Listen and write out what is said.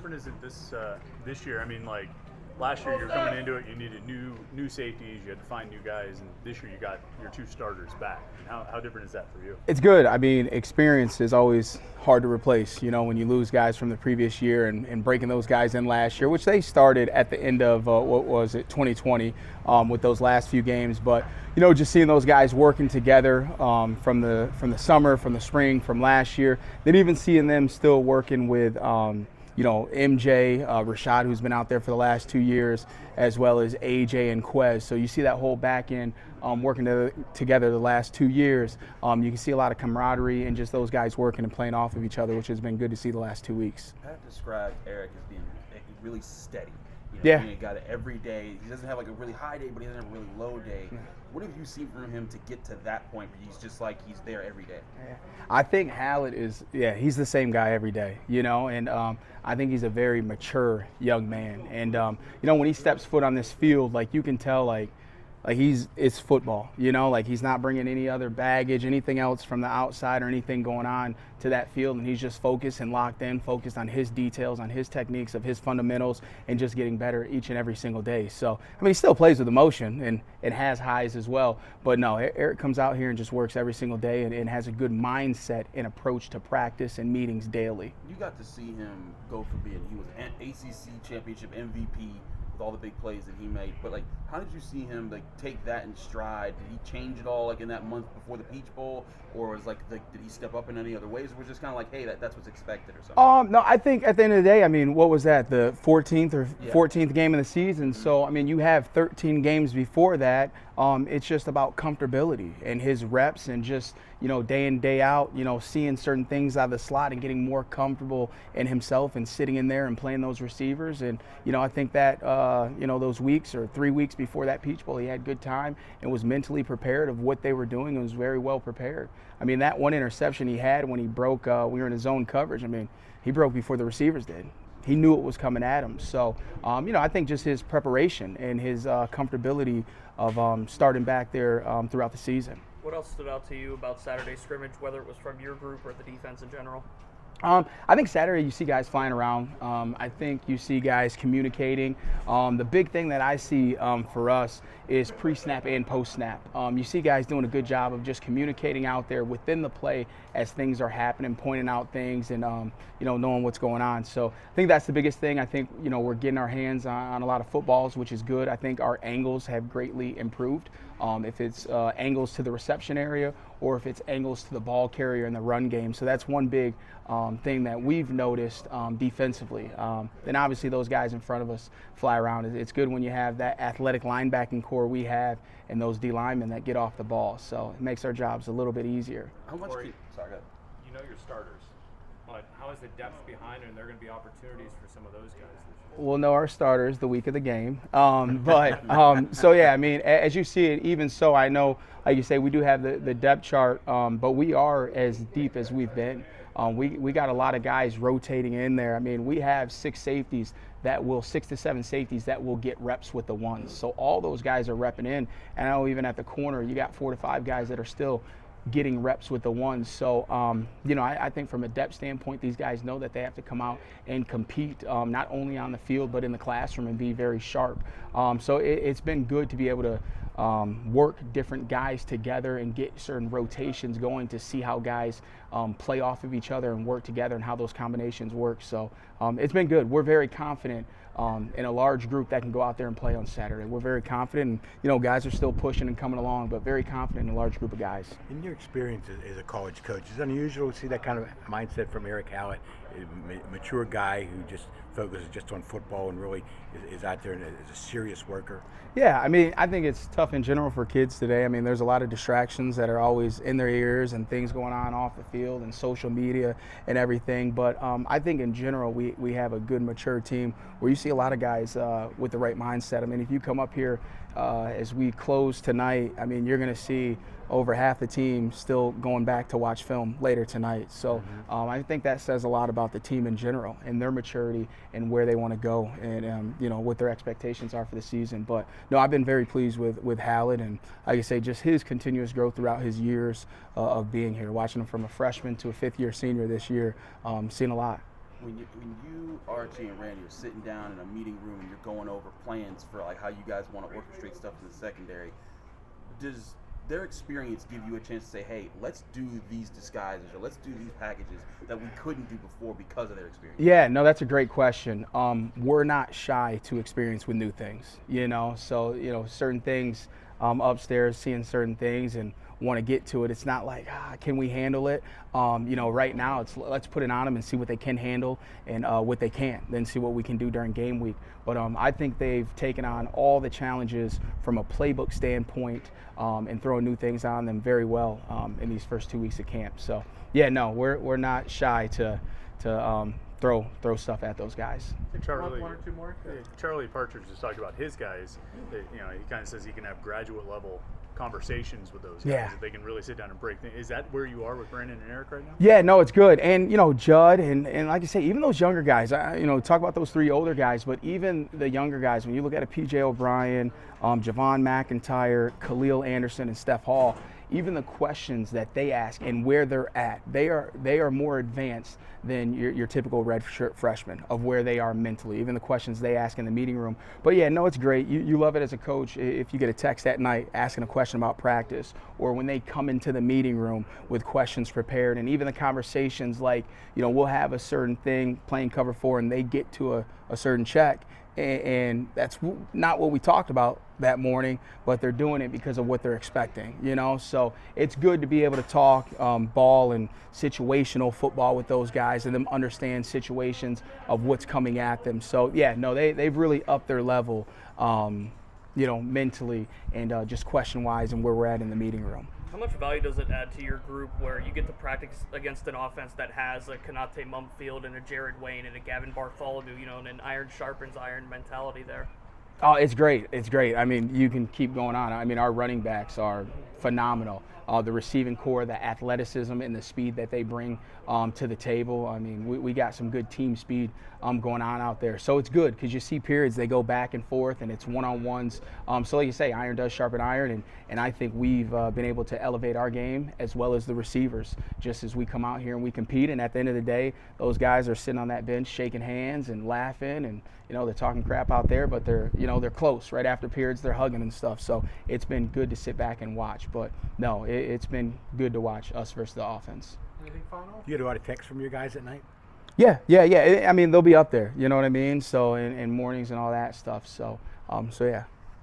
different is it this year? I mean, like last year you're coming into it, you needed new safeties, you had to find new guys, and this year you got your 2 starters back. How different is that for you? It's good. I mean, experience is always hard to replace, when you lose guys from the previous year and breaking those guys in last year, which they started at the end of, 2020 with those last few games. But, just seeing those guys working together from the summer, from the spring, from last year, then even seeing them still working with, MJ, Rashad, who's been out there for the last 2 years, as well as AJ and Quez. So you see that whole back end working together the last 2 years. You can see a lot of camaraderie and just those guys working and playing off of each other, which has been good to see the last 2 weeks. Pat described Eric as being really steady. Yeah. He got it every day. He doesn't have like a really high day, but he doesn't have a really low day. What have you seen from him to get to that point where he's just like he's there every day? I think Hallett he's the same guy every day, and I think he's a very mature young man. And, when he steps foot on this field, like you can tell, like it's football, like he's not bringing any other baggage, anything else from the outside or anything going on to that field. And he's just focused and locked in, focused on his details, on his techniques, of his fundamentals, and just getting better each and every single day. So, I mean, he still plays with emotion and it has highs as well. But no, Eric comes out here and just works every single day and has a good mindset and approach to practice and meetings daily. You got to see him go from he was an ACC championship MVP, with all the big plays that he made, but like, how did you see him like take that in stride? Did he change it all like in that month before the Peach Bowl, or was like did he step up in any other ways? Or was it just kind of like, hey, that's what's expected or something? No, I think at the end of the day, I mean, what was that, the 14th game of the season? So I mean, you have 13 games before that. It's just about comfortability and his reps and just day in, day out, seeing certain things out of the slot and getting more comfortable in himself and sitting in there and playing those receivers. And I think that those weeks or 3 weeks before that Peach Bowl, he had good time and was mentally prepared of what they were doing and was very well prepared. I mean, that one interception he had when he broke, we were in his zone coverage. I mean, he broke before the receivers did. He knew it was coming at him. So, I think just his preparation and his comfortability of starting back there throughout the season. What else stood out to you about Saturday's scrimmage, whether it was from your group or the defense in general? I think Saturday you see guys flying around. I think you see guys communicating. The big thing that I see for us is pre-snap and post-snap. You see guys doing a good job of just communicating out there within the play as things are happening, pointing out things and knowing what's going on. So I think that's the biggest thing. I think we're getting our hands on a lot of footballs, which is good. I think our angles have greatly improved. If it's angles to the reception area or if it's angles to the ball carrier in the run game. So that's one big thing that we've noticed defensively. Then obviously those guys in front of us fly around. It's good when you have that athletic linebacking core we have and those D linemen that get off the ball. So it makes our jobs a little bit easier. Cory, sorry, go ahead. You know your starters, but how is the depth behind it? And there are going to be opportunities for some of those guys this year. We'll know our starters the week of the game. So yeah, I mean, as you see it, even so, I know, like you say, we do have the depth chart, but we are as deep as we've been. We got a lot of guys rotating in there. I mean, we have 6 to 7 safeties that will get reps with the ones. So all those guys are repping in. And I know even at the corner, you got 4 to 5 guys that are still getting reps with the ones. So, I think from a depth standpoint, these guys know that they have to come out and compete, not only on the field, but in the classroom and be very sharp. So it's been good to be able to work different guys together and get certain rotations going to see how guys play off of each other and work together and how those combinations work. So it's been good. We're very confident in a large group that can go out there and play on Saturday. We're very confident, and guys are still pushing and coming along, but very confident in a large group of guys. In your experience as a college coach, is it unusual to see that kind of mindset from Eric Hallett, a mature guy who just focuses just on football and really is out there and is a serious worker? Yeah, I mean, I think it's tough in general for kids today. I mean, there's a lot of distractions that are always in their ears and things going on off the field and social media and everything. But I think in general, we have a good, mature team where you see a lot of guys with the right mindset. I mean, if you come up here as we close tonight, I mean, you're going to see over half the team still going back to watch film later tonight. So I think that says a lot about the team in general and their maturity and where they want to go and, what their expectations are for the season. But, no, I've been very pleased with Hallett and, like I say, just his continuous growth throughout his years of being here, watching him from a freshman to a fifth-year senior this year, seeing a lot. when you Archie and Randy are sitting down in a meeting room and you're going over plans for like how you guys want to orchestrate stuff in the secondary, does their experience give you a chance to say, hey, let's do these disguises or let's do these packages that we couldn't do before because of their experience? Yeah, no, that's a great question. We're not shy to experience with new things, so, certain things upstairs, seeing certain things and want to get to it. It's not like, can we handle it? Right now it's let's put it on them and see what they can handle and what they can't, then see what we can do during game week. But I think they've taken on all the challenges from a playbook standpoint and throwing new things on them very well in these first 2 weeks of camp. So yeah, no, we're not shy to throw stuff at those guys. Charlie, one or two more? Charlie Partridge just talked about his guys. That, he kind of says he can have graduate level conversations with those guys. Yeah. That they can really sit down and break things. Is that where you are with Brandon and Eric right now? Yeah, no, it's good. And, Judd and like I say, even those younger guys, talk about those three older guys, but even the younger guys, when you look at a P.J. O'Brien, Javon McIntyre, Khalil Anderson, and Steph Hall, even the questions that they ask and where they're at, they are more advanced than your typical red shirt freshman of where they are mentally, even the questions they ask in the meeting room. But yeah, no, it's great. You love it as a coach if you get a text at night asking a question about practice, or when they come into the meeting room with questions prepared, and even the conversations like, we'll have a certain thing playing cover 4 and they get to a certain check. And that's not what we talked about that morning, but they're doing it because of what they're expecting, So it's good to be able to talk ball and situational football with those guys and them understand situations of what's coming at them. So yeah, no, they've really upped their level, mentally and just question-wise and where we're at in the meeting room. How much value does it add to your group where you get to practice against an offense that has a Kanate Mumfield and a Jared Wayne and a Gavin Bartholomew, and an iron sharpens iron mentality there? Oh, it's great. It's great. I mean, you can keep going on. I mean, our running backs are phenomenal. The receiving core, the athleticism and the speed that they bring to the table. I mean, we got some good team speed going on out there. So it's good because you see periods, they go back and forth and it's one-on-ones. So like you say, iron does sharpen iron. And I think we've been able to elevate our game as well as the receivers just as we come out here and we compete. And at the end of the day, those guys are sitting on that bench shaking hands and laughing and, they're talking crap out there, but they're close. Right after periods, they're hugging and stuff. So it's been good to sit back and watch. But no, it's been good to watch us versus the offense. Anything final? You get a lot of texts from your guys at night? Yeah. I mean, they'll be up there. You know what I mean? So in mornings and all that stuff. So yeah.